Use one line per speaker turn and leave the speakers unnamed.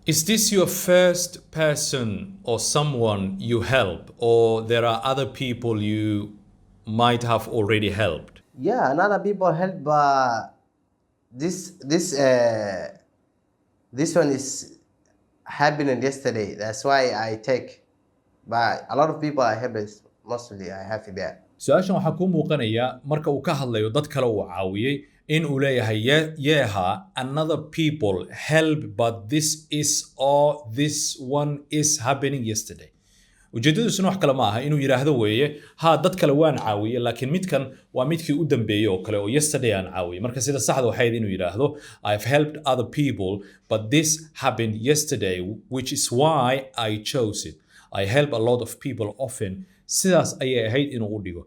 Is this your first person or someone you help, or there are other people you might have already helped?
Yeah, another people help, but this one is happening yesterday. That's why I take. But a lot of people I help is mostly I have there.
su-aashan waxaa kuu muuqanaya marka uu ka hadlayo dad kale uu caawiyey in uu leeyahay yeeha another people help but this is or this one is happening yesterday. ujeedadiisuna wax kale ma aha inuu yidhaahdo weeye ha dad kale waan caawiyey laakiin midkan waa midkii u dambeeyey oo kale oo yesterday aan caawiyey. marka sida saxda waxay inuu yidhaahdo I've helped other people but this happened yesterday which is why I chose it. I help a lot of people often. sidaas ayay ahayd inuu u dhigo.